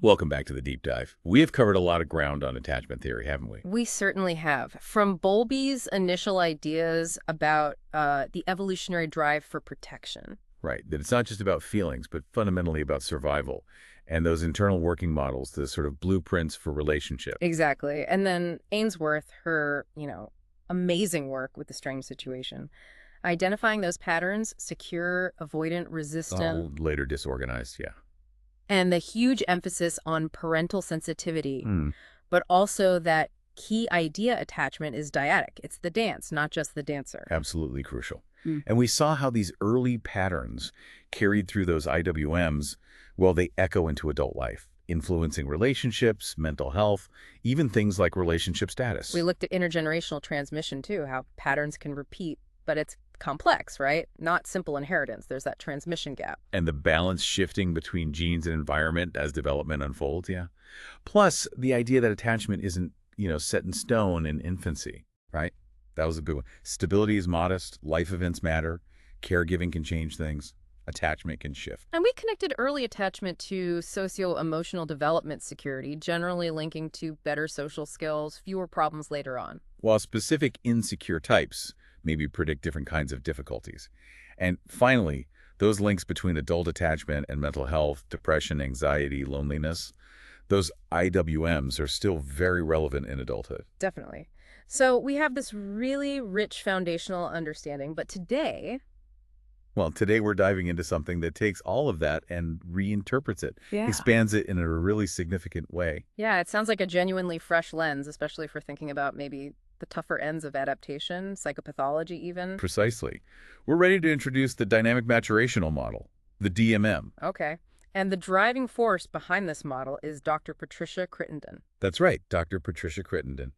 Welcome back to the deep dive. We have covered a lot of ground on attachment theory, haven't we? We certainly have. From Bowlby's initial ideas about the evolutionary drive for protection. Right. That it's not just about feelings, but fundamentally about survival. And those internal working models, the sort of blueprints for relationship. Exactly. And then Ainsworth, her, amazing work with the strange situation. Identifying those patterns, secure, avoidant, resistant. Oh, later disorganized, yeah. And the huge emphasis on parental sensitivity, Hmm. but also that key idea attachment is dyadic. It's the dance, not just the dancer. Absolutely crucial. Mm. And we saw how these early patterns carried through those IWMs, well, they echo into adult life, influencing relationships, mental health, even things like relationship status. We looked at intergenerational transmission too, how patterns can repeat, but it's complex, right? Not simple inheritance. There's that transmission gap. And the balance shifting between genes and environment as development unfolds, yeah. Plus, the idea that attachment isn't, set in stone in infancy, right? That was a good one. Stability is modest, life events matter, caregiving can change things, attachment can shift. And we connected early attachment to socio-emotional development security, generally linking to better social skills, fewer problems later on. While specific insecure types maybe predict different kinds of difficulties. And finally, those links between adult attachment and mental health, depression, anxiety, loneliness, those IWMs are still very relevant in adulthood. Definitely. So we have this really rich foundational understanding, but today... Well, today we're diving into something that takes all of that and reinterprets it, Yeah. expands it in a really significant way. Yeah, it sounds like a genuinely fresh lens, especially for thinking about maybe the tougher ends of adaptation, psychopathology even. Precisely. We're ready to introduce the Dynamic-Maturational model, the DMM. Okay. And the driving force behind this model is Dr. Patricia Crittenden. That's right, Dr. Patricia Crittenden.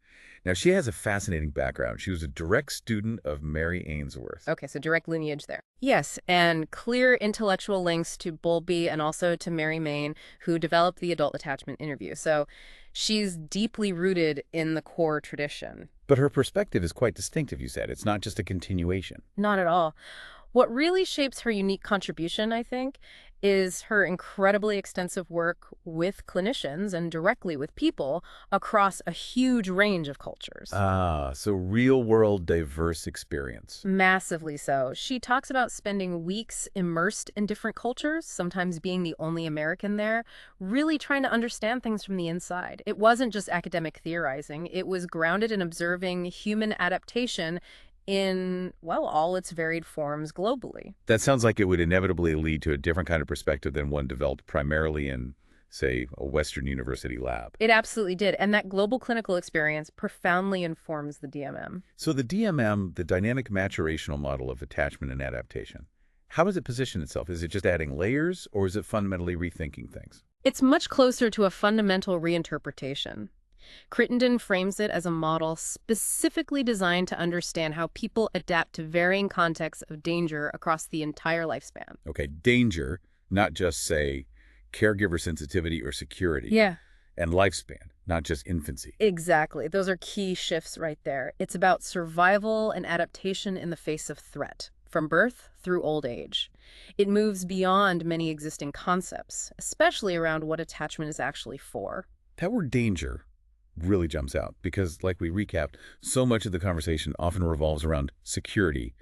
Now, she has a fascinating background. She was a direct student of Mary Ainsworth. Okay, so direct lineage there. Yes, and clear intellectual links to Bowlby and also to Mary Main, who developed the adult attachment interview. So she's deeply rooted in the core tradition. But her perspective is quite distinctive, you said. It's not just a continuation. Not at all. What really shapes her unique contribution, I think, is her incredibly extensive work with clinicians and directly with people across a huge range of cultures. Ah, so real-world diverse experience. Massively so. She talks about spending weeks immersed in different cultures, sometimes being the only American there, really trying to understand things from the inside. It wasn't just academic theorizing. It was grounded in observing human adaptation in, well, all its varied forms globally. That sounds like it would inevitably lead to a different kind of perspective than one developed primarily in, say, a Western university lab. It absolutely did. And that global clinical experience profoundly informs the DMM. So the DMM, the dynamic maturational model of attachment and adaptation, how does it position itself? Is it just adding layers, or is it fundamentally rethinking things? It's much closer to a fundamental reinterpretation. Crittenden frames it as a model specifically designed to understand how people adapt to varying contexts of danger across the entire lifespan. Okay, danger, not just, say, caregiver sensitivity or security. Yeah. And lifespan, not just infancy. Exactly. Those are key shifts right there. It's about survival and adaptation in the face of threat, from birth through old age. It moves beyond many existing concepts, especially around what attachment is actually for. That word danger really jumps out because, like we recapped, so much of the conversation often revolves around security.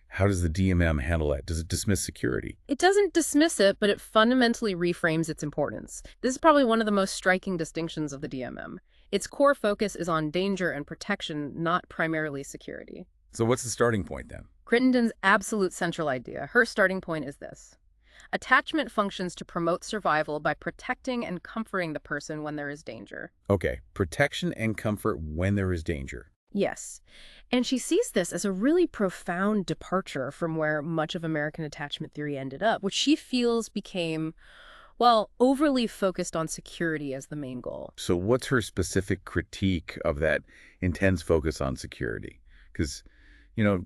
How does the DMM handle that? Does it dismiss security? It doesn't dismiss it, but it fundamentally reframes its importance. This is probably one of the most striking distinctions of the DMM. Its core focus is on danger and protection, not primarily security. So what's the starting point then? Crittenden's absolute central idea, her starting point is this. Attachment functions to promote survival by protecting and comforting the person when there is danger. Okay, protection and comfort when there is danger. Yes. And she sees this as a really profound departure from where much of American attachment theory ended up, which she feels became, well, overly focused on security as the main goal. So what's her specific critique of that intense focus on security? Because,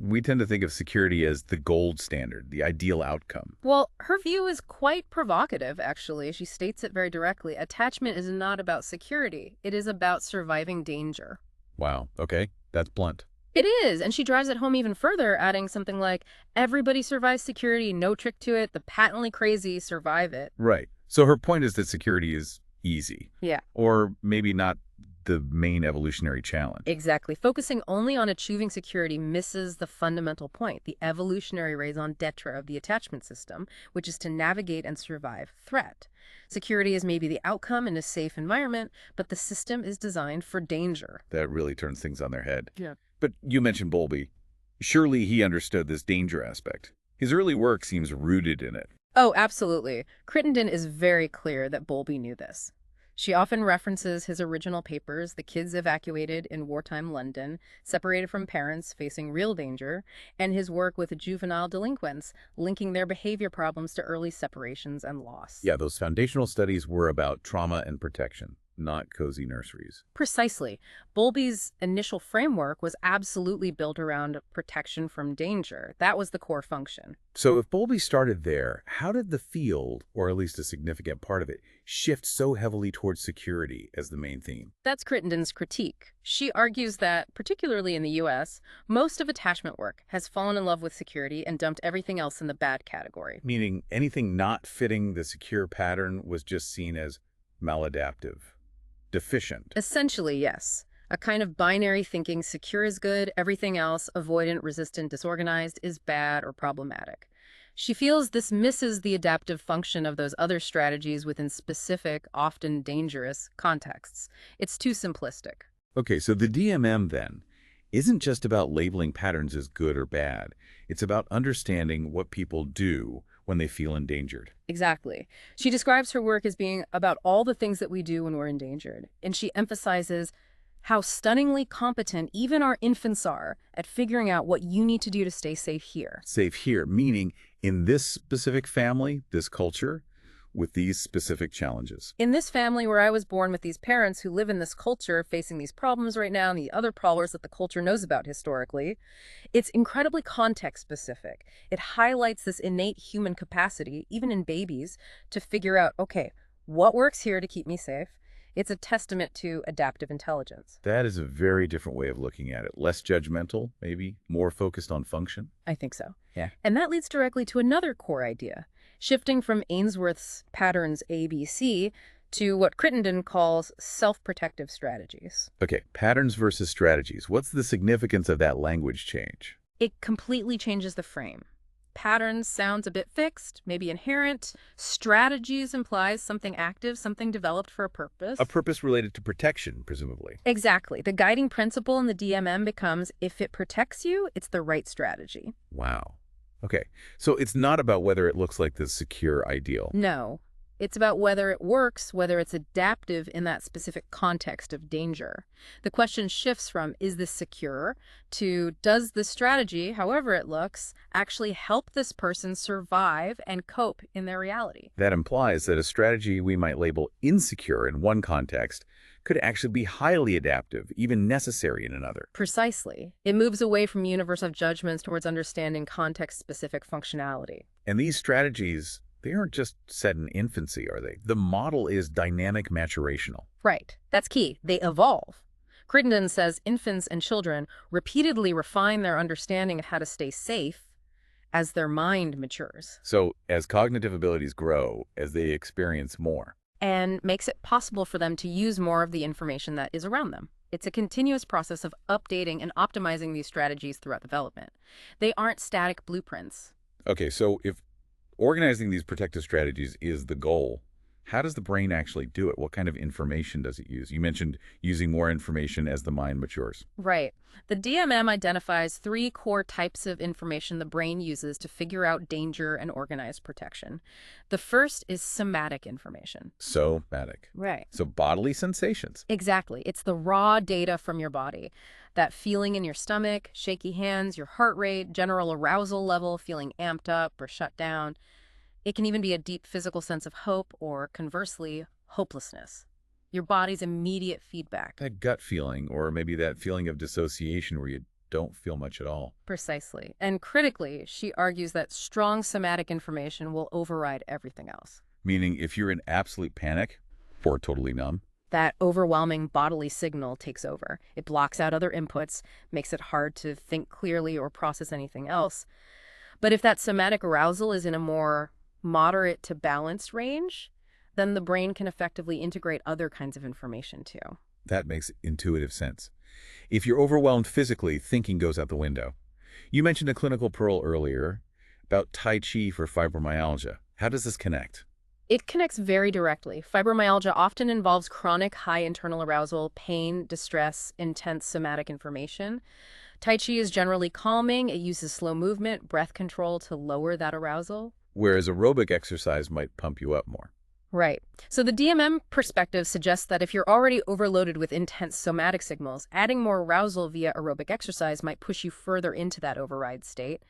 we tend to think of security as the gold standard, the ideal outcome. Well, her view is quite provocative, actually. She states it very directly. Attachment is not about security. It is about surviving danger. Wow, okay, that's blunt. It is, and she drives it home even further, adding something like, everybody survives security, no trick to it, the patently crazy survive it. Right. So her point is that security is easy. Yeah. Or maybe not the main evolutionary challenge. Exactly. Focusing only on achieving security misses the fundamental point, the evolutionary raison d'etre of the attachment system, which is to navigate and survive threat. Security is maybe the outcome in a safe environment, but the system is designed for danger. That really turns things on their head. Yeah. But you mentioned Bowlby. Surely he understood this danger aspect. His early work seems rooted in it. Oh, absolutely. Crittenden is very clear that Bowlby knew this. She often references his original papers, the kids evacuated in wartime London, separated from parents, facing real danger, and his work with juvenile delinquents, linking their behavior problems to early separations and loss. Yeah, those foundational studies were about trauma and protection, not cozy nurseries. Precisely. Bowlby's initial framework was absolutely built around protection from danger. That was the core function. So if Bowlby started there, how did the field, or at least a significant part of it, shift so heavily towards security as the main theme? That's Crittenden's critique. She argues that, particularly in the U.S., most of attachment work has fallen in love with security and dumped everything else in the bad category. Meaning anything not fitting the secure pattern was just seen as maladaptive, deficient. Essentially, yes. A kind of binary thinking: secure is good, everything else, avoidant, resistant, disorganized, is bad or problematic. She feels this misses the adaptive function of those other strategies within specific, often dangerous, contexts. It's too simplistic. Okay, so the DMM then isn't just about labeling patterns as good or bad. It's about understanding what people do when they feel endangered. Exactly. She describes her work as being about all the things that we do when we're endangered, and she emphasizes how stunningly competent even our infants are at figuring out what you need to do to stay safe here. Safe here, meaning in this specific family, this culture, with these specific challenges. In this family where I was born with these parents who live in this culture facing these problems right now and the other problems that the culture knows about historically, it's incredibly context specific. It highlights this innate human capacity, even in babies, to figure out, okay, what works here to keep me safe? It's a testament to adaptive intelligence. That is a very different way of looking at it. Less judgmental, maybe, more focused on function. I think so. Yeah. And that leads directly to another core idea, shifting from Ainsworth's patterns ABC to what Crittenden calls self-protective strategies. Okay, patterns versus strategies. What's the significance of that language change? It completely changes the frame. Patterns sounds a bit fixed, maybe inherent. Strategies implies something active, something developed for a purpose. A purpose related to protection, presumably. Exactly. The guiding principle in the DMM becomes, if it protects you, it's the right strategy. Wow. Okay, so it's not about whether it looks like the secure ideal. No. It's about whether it works, whether it's adaptive in that specific context of danger. The question shifts from, is this secure, to, does this strategy, however it looks, actually help this person survive and cope in their reality? That implies that a strategy we might label insecure in one context could actually be highly adaptive, even necessary in another. Precisely. It moves away from universal judgments towards understanding context-specific functionality. And these strategies, they aren't just set in infancy, are they? The model is dynamic-maturational. Right. That's key. They evolve. Crittenden says infants and children repeatedly refine their understanding of how to stay safe as their mind matures. So as cognitive abilities grow, as they experience more. And makes it possible for them to use more of the information that is around them. It's a continuous process of updating and optimizing these strategies throughout development. They aren't static blueprints. Okay, so if organizing these protective strategies is the goal, how does the brain actually do it? What kind of information does it use? You mentioned using more information as the mind matures. Right. The DMM identifies 3 core types of information the brain uses to figure out danger and organize protection. The first is somatic information. Somatic. Right. So bodily sensations. Exactly. It's the raw data from your body. That feeling in your stomach, shaky hands, your heart rate, general arousal level, feeling amped up or shut down. It can even be a deep physical sense of hope or, conversely, hopelessness. Your body's immediate feedback. That gut feeling, or maybe that feeling of dissociation where you don't feel much at all. Precisely. And critically, she argues that strong somatic information will override everything else. Meaning if you're in absolute panic or totally numb, that overwhelming bodily signal takes over. It blocks out other inputs, makes it hard to think clearly or process anything else. But if that somatic arousal is in a more moderate to balanced range, then the brain can effectively integrate other kinds of information too. That makes intuitive sense. If you're overwhelmed physically, thinking goes out the window. You mentioned a clinical pearl earlier about Tai Chi for fibromyalgia. How does this connect? It connects very directly. Fibromyalgia often involves chronic high internal arousal, pain, distress, intense somatic information. Tai Chi is generally calming. It uses slow movement, breath control to lower that arousal. Whereas aerobic exercise might pump you up more. Right. So the DMM perspective suggests that if you're already overloaded with intense somatic signals, adding more arousal via aerobic exercise might push you further into that override state.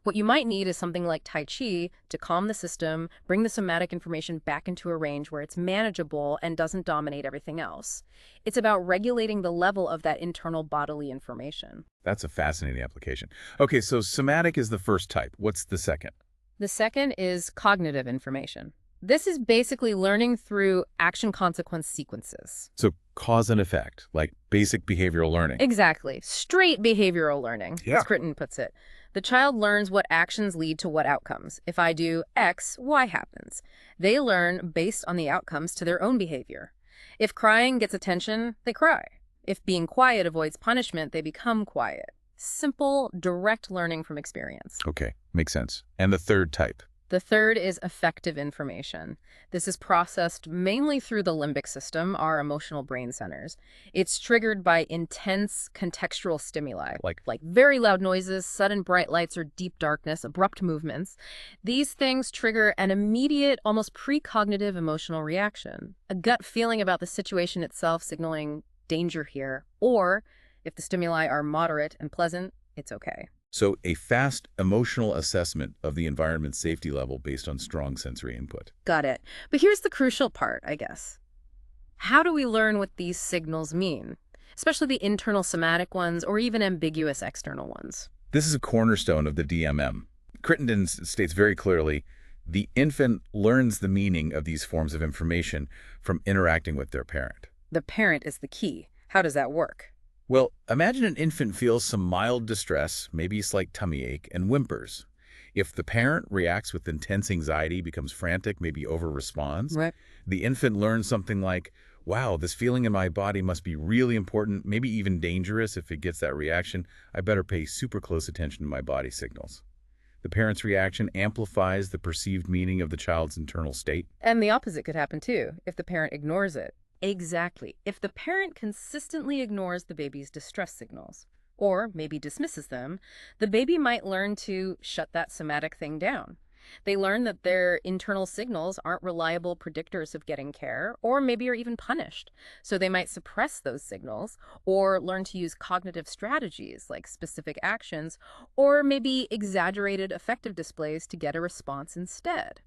What you might need is something like Tai Chi to calm the system, bring the somatic information back into a range where it's manageable and doesn't dominate everything else. It's about regulating the level of that internal bodily information. That's a fascinating application. Okay, so somatic is the first type. What's the second? The second is cognitive information. This is basically learning through action-consequence sequences. So cause and effect, like basic behavioral learning. Exactly. Straight behavioral learning, Yeah. as Crittenden puts it. The child learns what actions lead to what outcomes. If I do X, Y happens. They learn based on the outcomes to their own behavior. If crying gets attention, they cry. If being quiet avoids punishment, they become quiet. Simple, direct learning from experience. Okay, makes sense. And the third type? The third is affective information. This is processed mainly through the limbic system, our emotional brain centers. It's triggered by intense contextual stimuli, Like very loud noises, sudden bright lights or deep darkness, abrupt movements. These things trigger an immediate, almost precognitive emotional reaction, a gut feeling about the situation itself signaling danger here, or if the stimuli are moderate and pleasant, it's okay. So a fast emotional assessment of the environment's safety level based on strong sensory input. Got it. But here's the crucial part, I guess. How do we learn what these signals mean? Especially the internal somatic ones or even ambiguous external ones. This is a cornerstone of the DMM. Crittenden states very clearly, the infant learns the meaning of these forms of information from interacting with their parent. The parent is the key. How does that work? Well, imagine an infant feels some mild distress, maybe a slight tummy ache, and whimpers. If the parent reacts with intense anxiety, becomes frantic, maybe over-responds, Right. the infant learns something like, wow, this feeling in my body must be really important, maybe even dangerous. If it gets that reaction, I better pay super close attention to my body signals. The parent's reaction amplifies the perceived meaning of the child's internal state. And the opposite could happen too, if the parent ignores it. Exactly. If the parent consistently ignores the baby's distress signals, or maybe dismisses them, the baby might learn to shut that somatic thing down. They learn that their internal signals aren't reliable predictors of getting care, or maybe are even punished. So they might suppress those signals, or learn to use cognitive strategies like specific actions, or maybe exaggerated affective displays to get a response instead.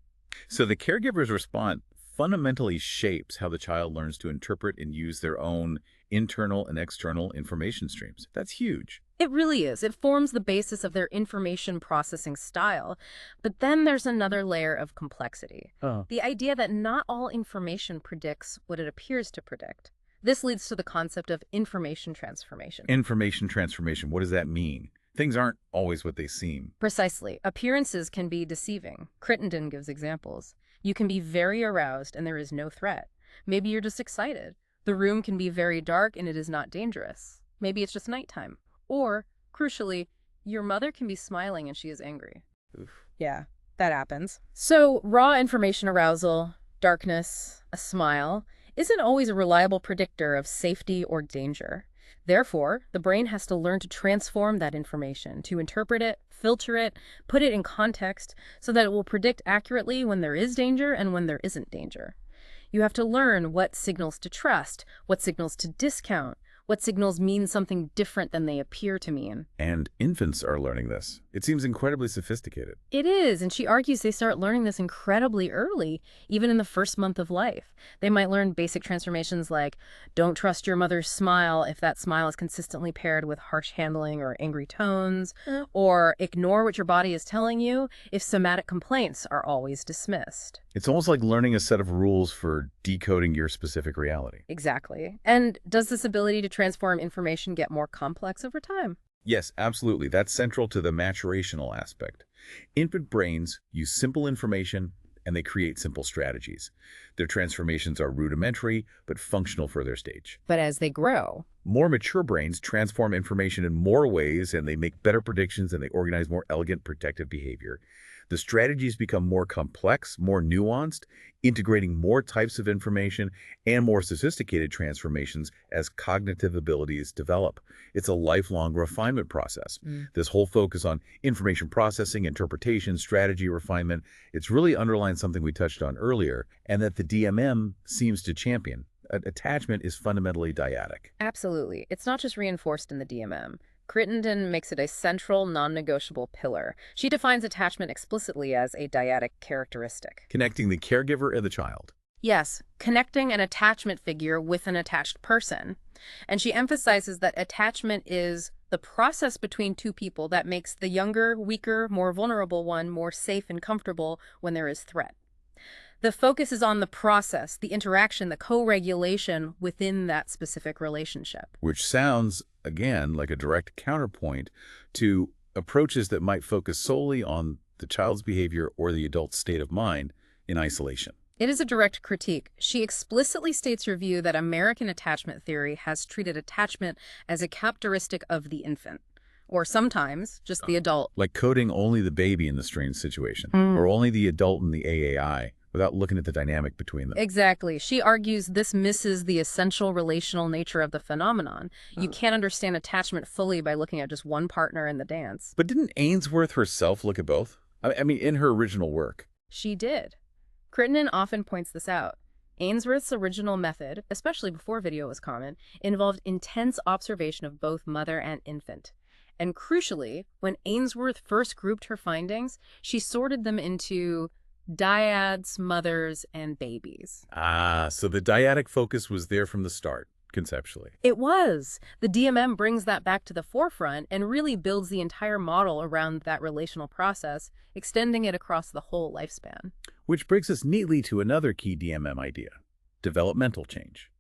So the caregiver's response fundamentally shapes how the child learns to interpret and use their own internal and external information streams. That's huge. It really is. It forms the basis of their information processing style. But then there's another layer of complexity. The idea that not all information predicts what it appears to predict. This leads to the concept of information transformation. Information transformation, what does that mean? Things aren't always what they seem. Precisely. Appearances can be deceiving. Crittenden gives examples. You can be very aroused and there is no threat. Maybe you're just excited. The room can be very dark and it is not dangerous. Maybe it's just nighttime. Or, crucially, your mother can be smiling and she is angry. Oof. Yeah, that happens. So, raw information arousal, darkness, a smile, isn't always a reliable predictor of safety or danger. Therefore, the brain has to learn to transform that information, to interpret it, filter it, put it in context, so that it will predict accurately when there is danger and when there isn't danger. You have to learn what signals to trust, what signals to discount, what signals mean something different than they appear to mean. And infants are learning this. It seems incredibly sophisticated. It is, and she argues they start learning this incredibly early, even in the first month of life. They might learn basic transformations like, don't trust your mother's smile if that smile is consistently paired with harsh handling or angry tones, or ignore what your body is telling you if somatic complaints are always dismissed. It's almost like learning a set of rules for decoding your specific reality. Exactly. And does this ability to transform information get more complex over time? Yes, absolutely. That's central to the maturational aspect. Infant brains use simple information and they create simple strategies. Their transformations are rudimentary, but functional for their stage. But as they grow, More mature brains transform information in more ways, and they make better predictions, and they organize more elegant, protective behavior. The strategies become more complex, more nuanced, integrating more types of information and more sophisticated transformations as cognitive abilities develop. It's a lifelong refinement process. This whole focus on information processing, interpretation, strategy refinement, it's really underlined something we touched on earlier, and that the DMM seems to champion. Attachment is fundamentally dyadic. absolutely. It's not just reinforced in the DMM. Crittenden makes it a central, non-negotiable pillar. She defines attachment explicitly as a dyadic characteristic. Connecting the caregiver and the child. Yes, connecting an attachment figure with an attached person. And she emphasizes that attachment is the process between two people that makes the younger, weaker, more vulnerable one more safe and comfortable when there is threat. The focus is on the process, the interaction, the co-regulation within that specific relationship. Which sounds, again, like a direct counterpoint to approaches that might focus solely on the child's behavior or the adult's state of mind in isolation. It is a direct critique. She explicitly states her view that American attachment theory has treated attachment as a characteristic of the infant, or sometimes just the adult. Like coding only the baby in the strange situation, or only the adult in the AAI, without looking at the dynamic between them. Exactly. She argues this misses the essential relational nature of the phenomenon. You can't understand attachment fully by looking at just one partner in the dance. But didn't Ainsworth herself look at both? I mean, in her original work. She did. Crittenden often points this out. Ainsworth's original method, especially before video was common, involved intense observation of both mother and infant. And crucially, when Ainsworth first grouped her findings, she sorted them into dyads, mothers, and babies. Ah, so the dyadic focus was there from the start, conceptually. It was. The DMM brings that back to the forefront and really builds the entire model around that relational process, extending it across the whole lifespan. Which brings us neatly to another key DMM idea, developmental change.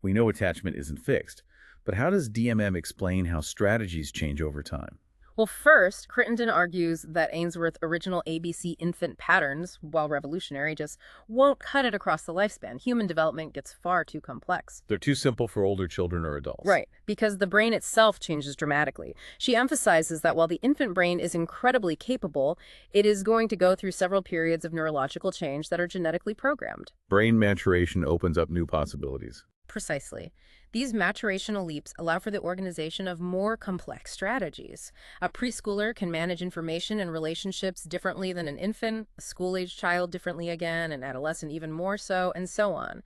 We know attachment isn't fixed, but how does DMM explain how strategies change over time? Well, first, Crittenden argues that Ainsworth's original ABC infant patterns, while revolutionary, just won't cut it across the lifespan. Human development gets far too complex. They're too simple for older children or adults. Right, because the brain itself changes dramatically. She emphasizes that while the infant brain is incredibly capable, it is going to go through several periods of neurological change that are genetically programmed. Brain maturation opens up new possibilities. Precisely. These maturational leaps allow for the organization of more complex strategies. A preschooler can manage information and relationships differently than an infant, a school-age child differently again, an adolescent even more so, and so on.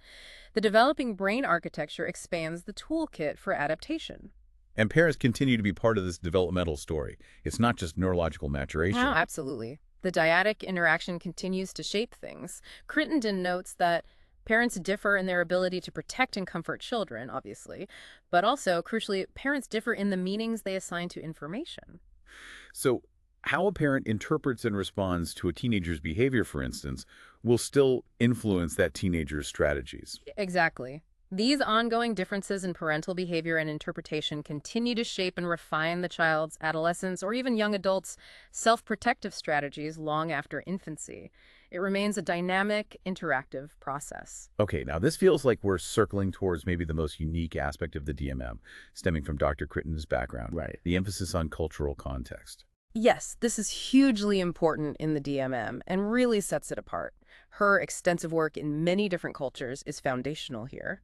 The developing brain architecture expands the toolkit for adaptation. And parents continue to be part of this developmental story. It's not just neurological maturation. Oh, absolutely. The dyadic interaction continues to shape things. Crittenden notes that parents differ in their ability to protect and comfort children, obviously, but also, crucially, parents differ in the meanings they assign to information. So how a parent interprets and responds to a teenager's behavior, for instance, will still influence that teenager's strategies. Exactly. These ongoing differences in parental behavior and interpretation continue to shape and refine the child's, adolescence, or even young adults' self-protective strategies long after infancy. It remains a dynamic, interactive process. Okay, now this feels like we're circling towards maybe the most unique aspect of the DMM, stemming from Dr. Crittenden's background. Right. The emphasis on cultural context. Yes, this is hugely important in the DMM and really sets it apart. Her extensive work in many different cultures is foundational here.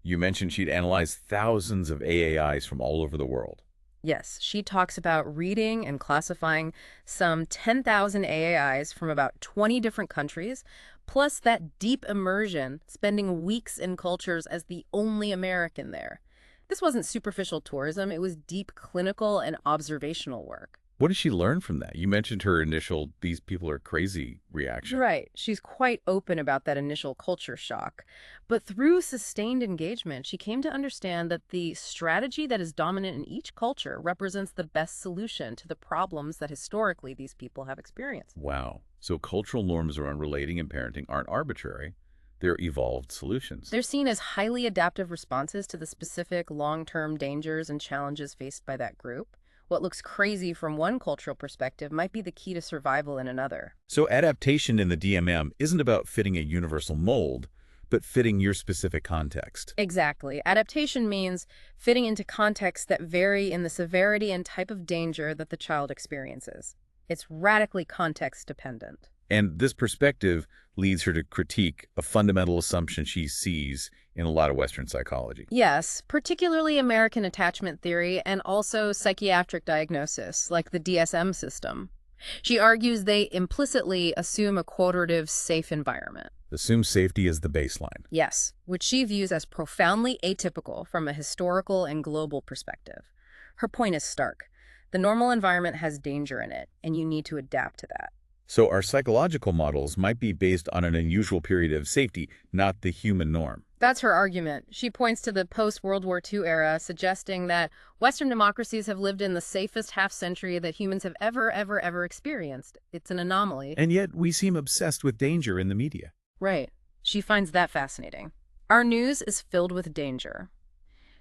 You mentioned she'd analyzed thousands of AAIs from all over the world. Yes, she talks about reading and classifying some 10,000 AAIs from about 20 different countries, plus that deep immersion, spending weeks in cultures as the only American there. This wasn't superficial tourism, it was deep clinical and observational work. What did she learn from that? You mentioned her initial, these people are crazy reaction. Right. She's quite open about that initial culture shock. But through sustained engagement, she came to understand that the strategy that is dominant in each culture represents the best solution to the problems that historically these people have experienced. Wow. So cultural norms around relating and parenting aren't arbitrary. They're evolved solutions. They're seen as highly adaptive responses to the specific long-term dangers and challenges faced by that group, What looks crazy from one cultural perspective might be the key to survival in another. So adaptation in the DMM isn't about fitting a universal mold, but fitting your specific context. Exactly. Adaptation means fitting into contexts that vary in the severity and type of danger that the child experiences. It's radically context dependent. And this perspective leads her to critique a fundamental assumption she sees in a lot of Western psychology. Yes, particularly American attachment theory and also psychiatric diagnosis, like the DSM system. She argues they implicitly assume a quotative, safe environment. Assume safety is the baseline. Yes, which she views as profoundly atypical from a historical and global perspective. Her point is stark. The normal environment has danger in it, and you need to adapt to that. So our psychological models might be based on an unusual period of safety, not the human norm. That's her argument. She points to the post-World War II era, suggesting that Western democracies have lived in the safest half-century that humans have ever experienced. It's an anomaly. And yet we seem obsessed with danger in the media. Right. She finds that fascinating. Our news is filled with danger.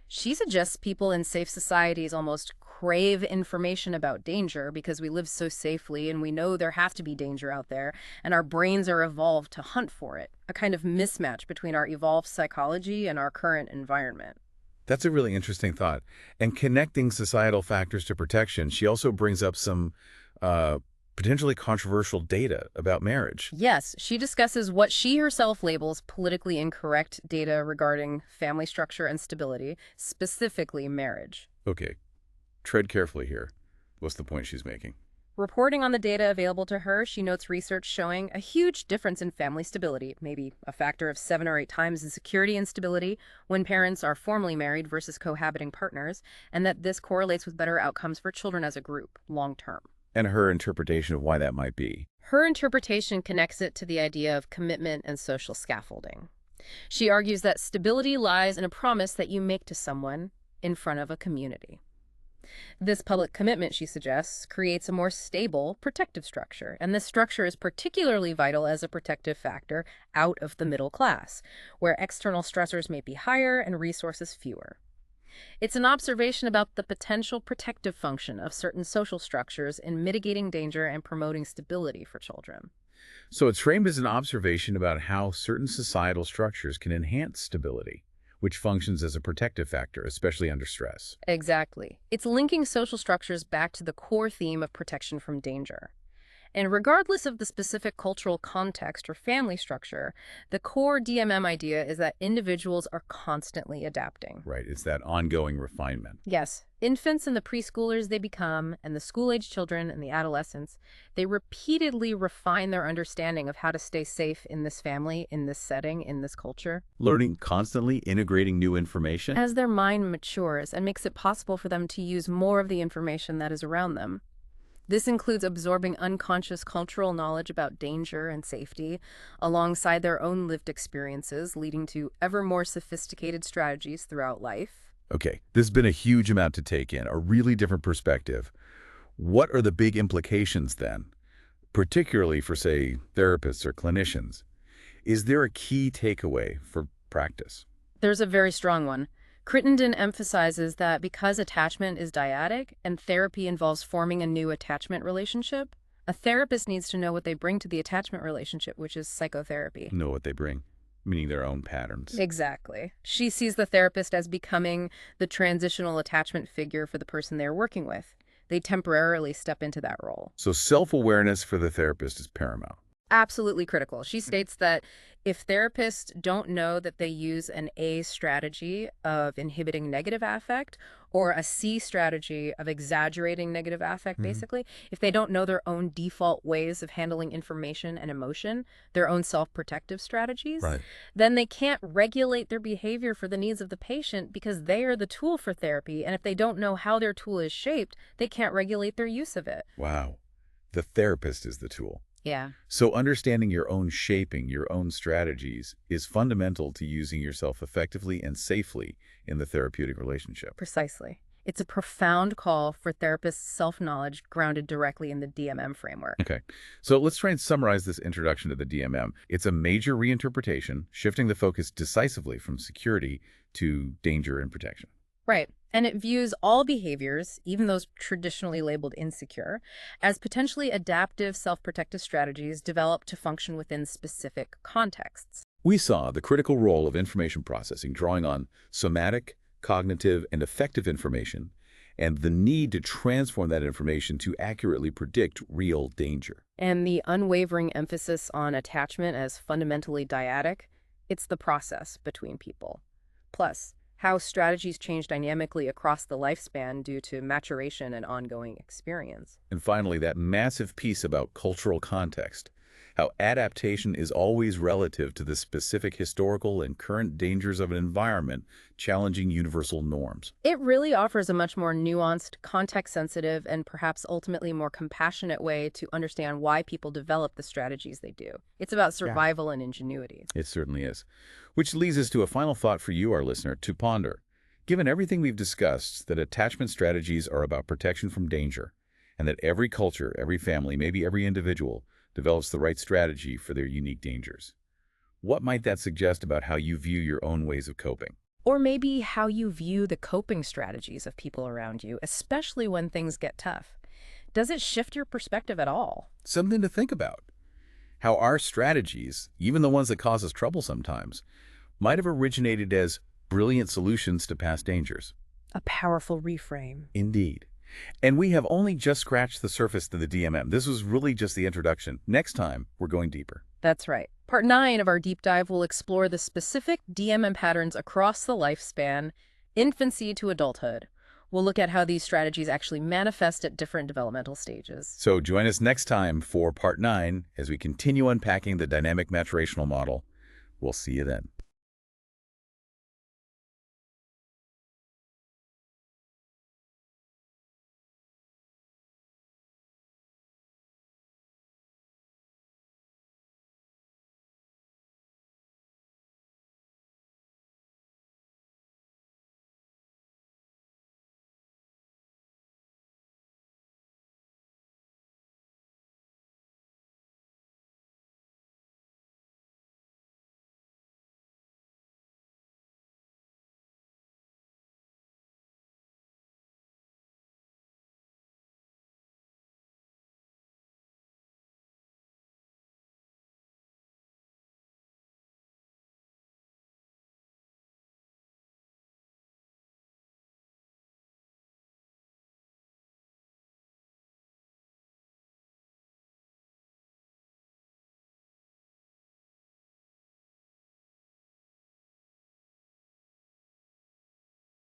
She suggests people in safe societies almost crave information about danger because we live so safely and we know there has to be danger out there, and our brains are evolved to hunt for it, a kind of mismatch between our evolved psychology and our current environment. That's a really interesting thought. And connecting societal factors to protection, she also brings up some potentially controversial data about marriage. Yes, she discusses what she herself labels politically incorrect data regarding family structure and stability, specifically marriage. Okay, tread carefully here. What's the point she's making? Reporting on the data available to her, she notes research showing a huge difference in family stability, maybe a factor of 7 or 8 times in security and stability when parents are formally married versus cohabiting partners, and that this correlates with better outcomes for children as a group, long term. And her interpretation of why that might be. Her interpretation connects it to the idea of commitment and social scaffolding. She argues that stability lies in a promise that you make to someone in front of a community. This public commitment, she suggests, creates a more stable, protective structure, and this structure is particularly vital as a protective factor out of the middle class, where external stressors may be higher and resources fewer. It's an observation about the potential protective function of certain social structures in mitigating danger and promoting stability for children. So it's framed as an observation about how certain societal structures can enhance stability, which functions as a protective factor, especially under stress. Exactly. It's linking social structures back to the core theme of protection from danger. And regardless of the specific cultural context or family structure, the core DMM idea is that individuals are constantly adapting. Right, it's that ongoing refinement. Yes, infants and the preschoolers they become, and the school-age children and the adolescents, they repeatedly refine their understanding of how to stay safe in this family, in this setting, in this culture. Learning, constantly integrating new information. As their mind matures and makes it possible for them to use more of the information that is around them. This includes absorbing unconscious cultural knowledge about danger and safety, alongside their own lived experiences, leading to ever more sophisticated strategies throughout life. Okay, this has been a huge amount to take in, a really different perspective. What are the big implications then, particularly for, say, therapists or clinicians? Is there a key takeaway for practice? There's a very strong one. Crittenden emphasizes that because attachment is dyadic and therapy involves forming a new attachment relationship, a therapist needs to know what they bring to the attachment relationship, which is psychotherapy. Know what they bring, meaning their own patterns. Exactly. She sees the therapist as becoming the transitional attachment figure for the person they're working with. They temporarily step into that role. So self-awareness for the therapist is paramount. Absolutely critical. She states that if therapists don't know that they use an A strategy of inhibiting negative affect or a C strategy of exaggerating negative affect, basically, if they don't know their own default ways of handling information and emotion, their own self-protective strategies, then they can't regulate their behavior for the needs of the patient because they are the tool for therapy. And if they don't know how their tool is shaped, they can't regulate their use of it. Wow. The therapist is the tool. Yeah. So understanding your own shaping, your own strategies, is fundamental to using yourself effectively and safely in the therapeutic relationship. Precisely. It's a profound call for therapists' self-knowledge grounded directly in the DMM framework. Okay, so let's try and summarize this introduction to the DMM. It's a major reinterpretation, shifting the focus decisively from security to danger and protection. Right. And it views all behaviors, even those traditionally labeled insecure, as potentially adaptive self-protective strategies developed to function within specific contexts. We saw the critical role of information processing, drawing on somatic, cognitive, and affective information, and the need to transform that information to accurately predict real danger. And the unwavering emphasis on attachment as fundamentally dyadic, it's the process between people. Plus, how strategies change dynamically across the lifespan due to maturation and ongoing experience. And finally, that massive piece about cultural context, how adaptation is always relative to the specific historical and current dangers of an environment, challenging universal norms. It really offers a much more nuanced, context-sensitive, and perhaps ultimately more compassionate way to understand why people develop the strategies they do. It's about survival and ingenuity. It certainly is. Which leads us to a final thought for you, our listener, to ponder. Given everything we've discussed, that attachment strategies are about protection from danger, and that every culture, every family, maybe every individual, develops the right strategy for their unique dangers. What might that suggest about how you view your own ways of coping? Or maybe how you view the coping strategies of people around you, especially when things get tough. Does it shift your perspective at all? Something to think about. How our strategies, even the ones that cause us trouble sometimes, might have originated as brilliant solutions to past dangers. A powerful reframe. Indeed. And we have only just scratched the surface to the DMM. This was really just the introduction. Next time, we're going deeper. That's right. Part 9 of our deep dive will explore the specific DMM patterns across the lifespan, infancy to adulthood. We'll look at how these strategies actually manifest at different developmental stages. So join us next time for Part 9 as we continue unpacking the dynamic maturational model. We'll see you then.